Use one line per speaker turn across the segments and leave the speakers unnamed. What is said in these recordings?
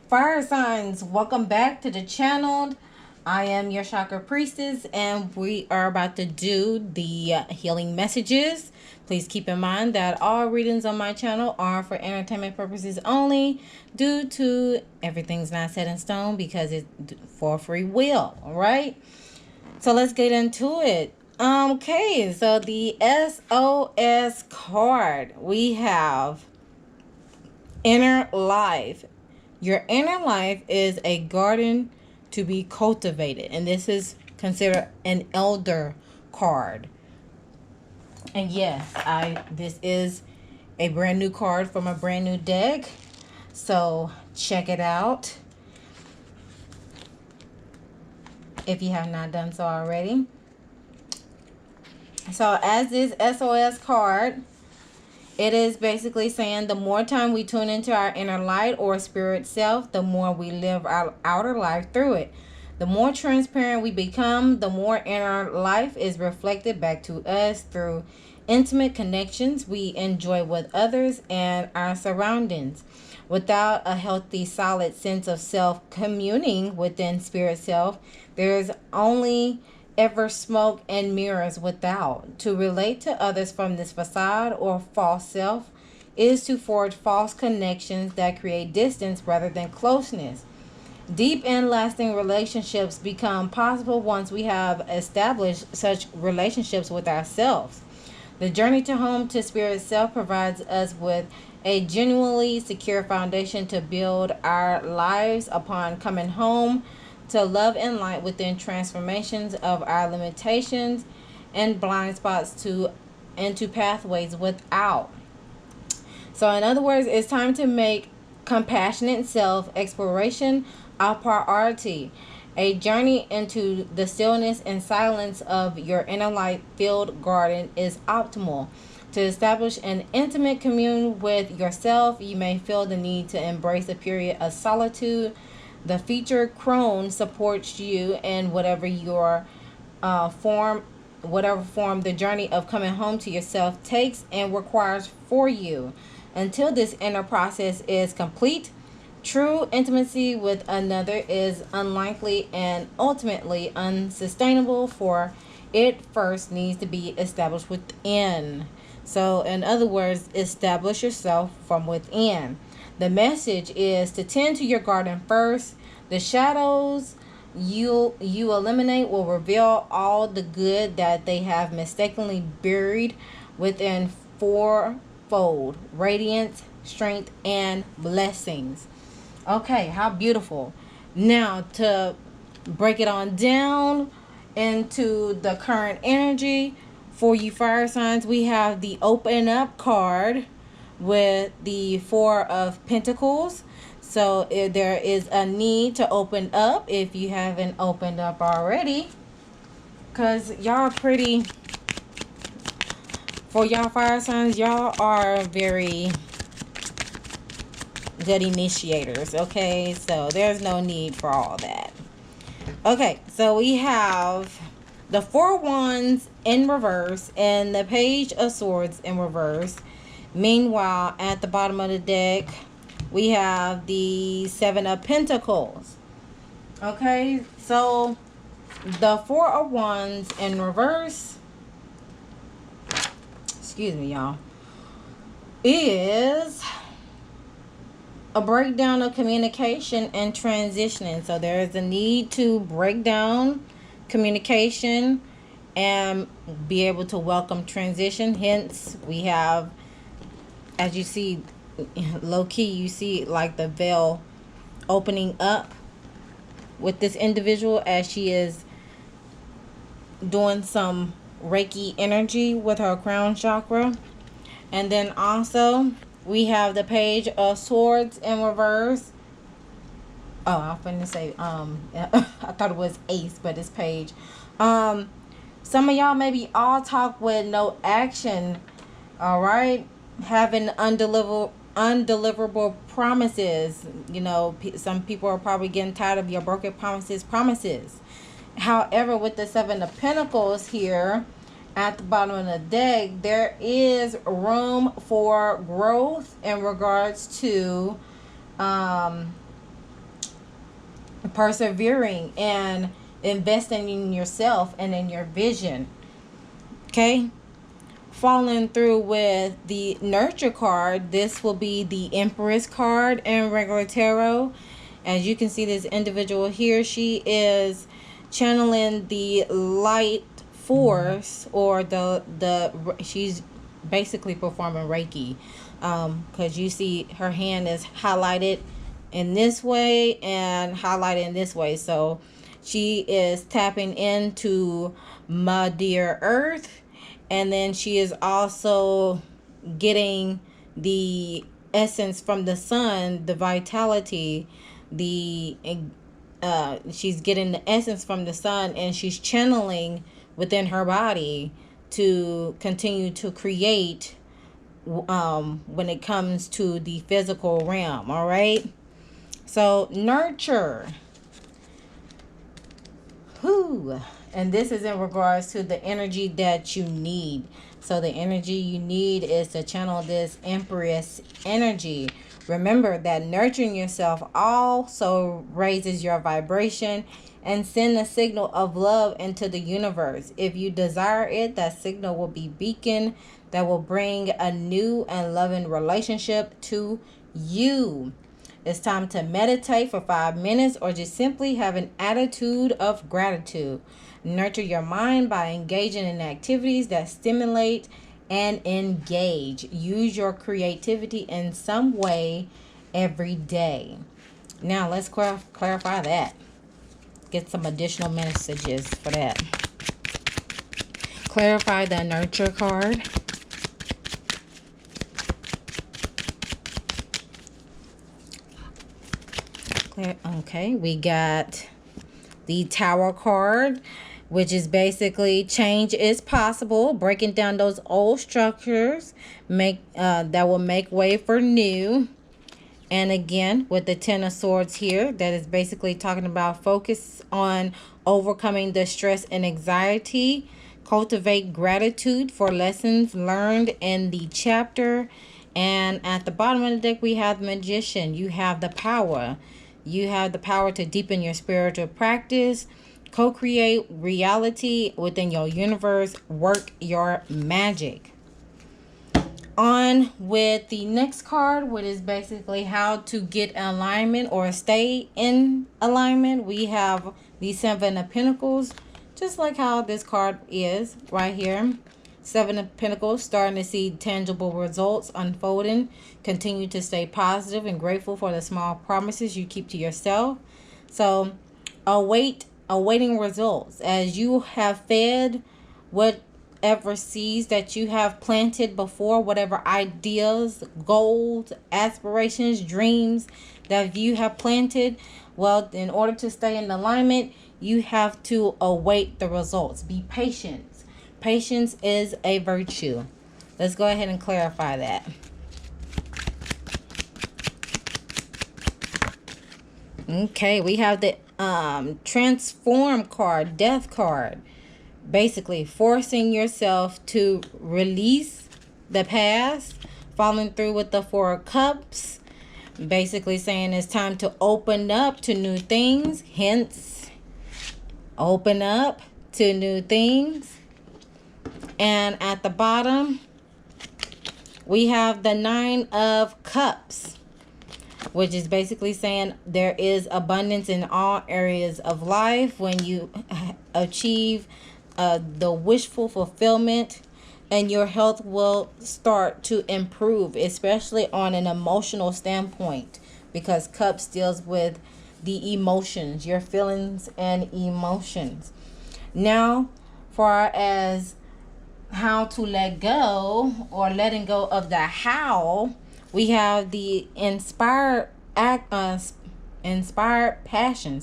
Fire signs, welcome back to the channel. I am your chakra priestess, and we are about to do the healing messages. Please keep in mind that all readings on my channel are for entertainment purposes only, due to everything's not set in stone because it's for free will. All right, so let's get into it. Okay, so the SOS card, we have inner life. Your inner life is a garden to be cultivated, and this is considered an elder card. And yes, this is a brand new card from a brand new deck, so check it out if you have not done so already. So as this SOS card, it is basically saying the more time we tune into our inner light or spirit self, the more we live our outer life through it. The more transparent we become, the more inner life is reflected back to us through intimate connections we enjoy with others and our surroundings. Without a healthy, solid sense of self communing within spirit self, there is only ever smoke and mirrors without. To relate to others from this facade or false self is to forge false connections that create distance rather than closeness. Deep and lasting relationships become possible once we have established such relationships with ourselves. The journey to home to spirit self provides us with a genuinely secure foundation to build our lives upon. Coming home to love and light within transformations of our limitations and blind spots into pathways without. So in other words, it's time to make compassionate self-exploration a priority. A journey into the stillness and silence of your inner light filled garden is optimal. To establish an intimate commune with yourself, you may feel the need to embrace a period of solitude. The featured crone supports you in whatever form the journey of coming home to yourself takes and requires for you. Until this inner process is complete, true intimacy with another is unlikely and ultimately unsustainable, for it first needs to be established within. So, in other words, establish yourself from within. The message is to tend to your garden first. The shadows you eliminate will reveal all the good that they have mistakenly buried within fourfold radiance, strength, and blessings. Okay, how beautiful. Now, to break it on down into the current energy for you fire signs, we have the open up card with the Four of Pentacles. So if there is a need to open up if you haven't opened up already, because y'all pretty, for y'all fire signs, y'all are very good initiators. Okay, so there's no need for all that. Okay, so we have the Four Wands in reverse and the Page of Swords in reverse. Meanwhile, at the bottom of the deck, we have the Seven of Pentacles. Okay, so the Four of Wands in reverse, excuse me, y'all, is a breakdown of communication and transitioning. So there is a need to break down communication and be able to welcome transition. Hence, we have, as you see, low key, you see like the veil opening up with this individual as she is doing some Reiki energy with her crown chakra. And then also we have the Page of Swords in reverse. Oh, I was finna say I thought it was Ace, but it's Page. Some of y'all maybe all talk with no action. All right, having undeliverable promises. You know, some people are probably getting tired of your broken promises. However, with the Seven of Pentacles here at the bottom of the deck, there is room for growth in regards to persevering and investing in yourself and in your vision. Okay, following through with the nurture card, this will be the Empress card in regular tarot. As you can see, this individual here, she is channeling the light force, or she's basically performing Reiki, because you see her hand is highlighted in this way and highlighted in this way. So she is tapping into Mother Earth, and then she is also getting the essence from the sun, the vitality, she's getting the essence from the sun, and she's channeling within her body to continue to create when it comes to the physical realm. All right, so nurture. And this is in regards to the energy that you need. So the energy you need is to channel this Empress energy. Remember that nurturing yourself also raises your vibration and send a signal of love into the universe. If you desire it, that signal will be beacon that will bring a new and loving relationship to you. It's time to meditate for 5 minutes, or just simply have an attitude of gratitude. Nurture your mind by engaging in activities that stimulate and engage. Use your creativity in some way every day. Now let's clarify that. Get some additional messages for that. Clarify the nurture card. Okay, we got the Tower card, which is basically change is possible, breaking down those old structures, that will make way for new. And again, with the Ten of Swords here, that is basically talking about focus on overcoming the stress and anxiety, cultivate gratitude for lessons learned in the chapter. And at the bottom of the deck, we have the Magician. You have the power. You have the power to deepen your spiritual practice, co-create reality within your universe, work your magic. On with the next card, which is basically how to get alignment or stay in alignment. We have the Seven of Pentacles, just like how this card is right here. Seven of Pentacles, starting to see tangible results unfolding. Continue to stay positive and grateful for the small promises you keep to yourself. So awaiting results as you have fed whatever seeds that you have planted before, whatever ideas, goals, aspirations, dreams that you have planted. Well, in order to stay in alignment, you have to await the results. Be patient. Patience is a virtue. Let's go ahead and clarify that. Okay, we have the Transform card, Death card. Basically, forcing yourself to release the past. Following through with the Four of Cups. Basically saying it's time to open up to new things. Hence, open up to new things. And at the bottom, we have the Nine of Cups, which is basically saying there is abundance in all areas of life when you achieve the wishful fulfillment, and your health will start to improve, especially on an emotional standpoint, because Cups deals with the emotions, your feelings and emotions. Now, far as how to let go, or letting go of the how, we have the inspired passion,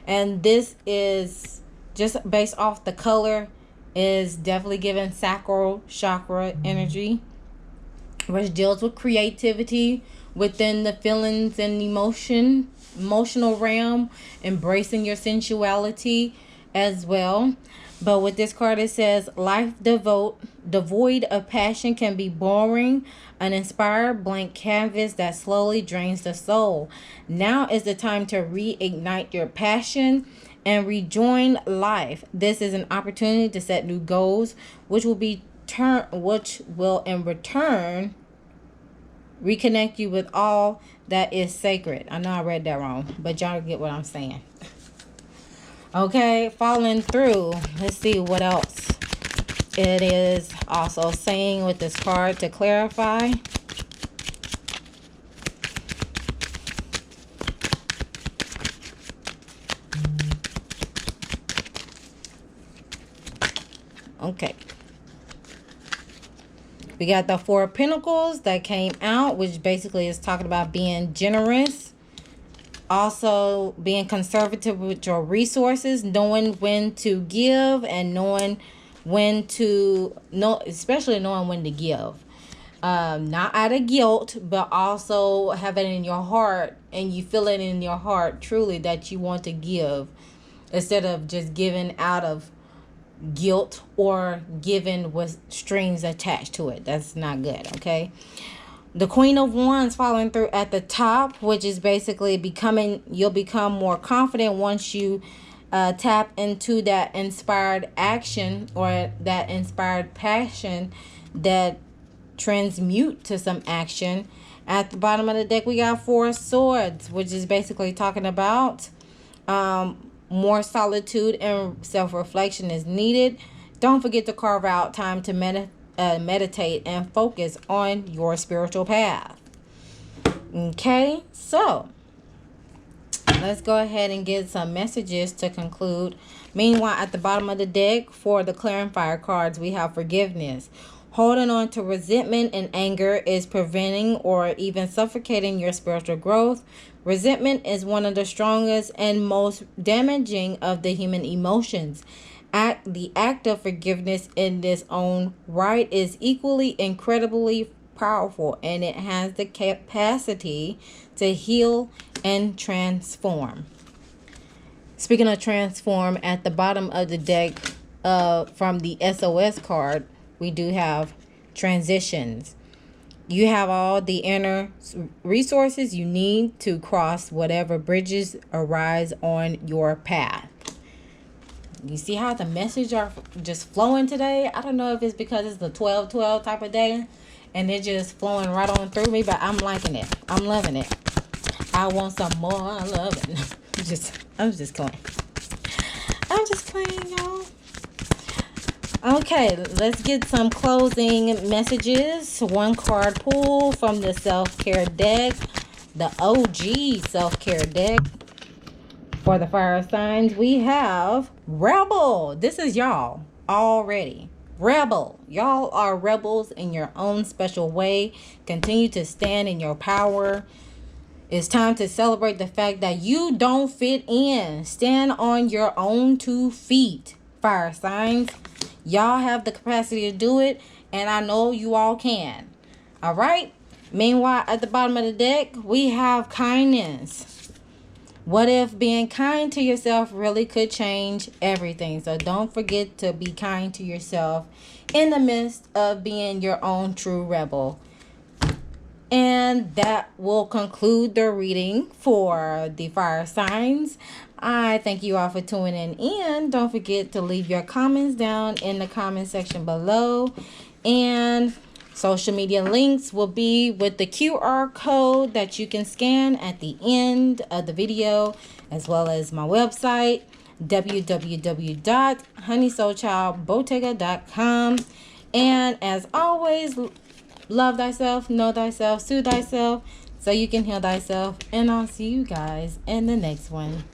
and this is just based off the color, is definitely given sacral chakra energy, which deals with creativity within the feelings and emotional realm, embracing your sensuality as well. But with this card, it says, life devoid of passion can be boring, an inspired blank canvas that slowly drains the soul. Now is the time to reignite your passion and rejoin life. This is an opportunity to set new goals, which will in return reconnect you with all that is sacred. I know I read that wrong, but y'all get what I'm saying. Okay, following through. Let's see what else it is also saying with this card to clarify. Okay. We got the Four of Pentacles that came out, which basically is talking about being generous. Also, being conservative with your resources, knowing when to give and knowing when to, especially knowing when to give. Not out of guilt, but also have it in your heart, and you feel it in your heart truly that you want to give, instead of just giving out of guilt or giving with strings attached to it. That's not good. Okay. The Queen of Wands following through at the top, which is basically you'll become more confident once you tap into that inspired action or that inspired passion that transmute to some action. At the bottom of the deck, we got Four Swords, which is basically talking about more solitude and self-reflection is needed. Don't forget to carve out time to meditate and focus on your spiritual path. Okay, so let's go ahead and get some messages to conclude. Meanwhile, at the bottom of the deck for the clarifier cards, we have forgiveness. Holding on to resentment and anger is preventing or even suffocating your spiritual growth. Resentment is one of the strongest and most damaging of the human emotions. The act of forgiveness in its own right is equally incredibly powerful, and it has the capacity to heal and transform. Speaking of transform, at the bottom of the deck from the SOS card, we do have transitions. You have all the inner resources you need to cross whatever bridges arise on your path. You see how the messages are just flowing today? I don't know if it's because it's the 12-12 type of day and they're just flowing right on through me, but I'm liking it. I'm loving it. I want some more. I love it. I'm just playing. I'm just playing, y'all. Okay, let's get some closing messages. One card pull from the self-care deck, the OG self-care deck. For the fire signs, we have Rebel. This is y'all already. Rebel. Y'all are rebels in your own special way. Continue to stand in your power. It's time to celebrate the fact that you don't fit in. Stand on your own 2 feet. Fire signs. Y'all have the capacity to do it, and I know you all can. All right? Meanwhile, at the bottom of the deck, we have kindness. What if being kind to yourself really could change everything? So don't forget to be kind to yourself in the midst of being your own true rebel. And that will conclude the reading for the fire signs. I thank you all for tuning in. Don't forget to leave your comments down in the comment section below. And social media links will be with the QR code that you can scan at the end of the video, as well as my website, www.honeysoulchildbottega.com. And as always, love thyself, know thyself, soothe thyself, so you can heal thyself. And I'll see you guys in the next one.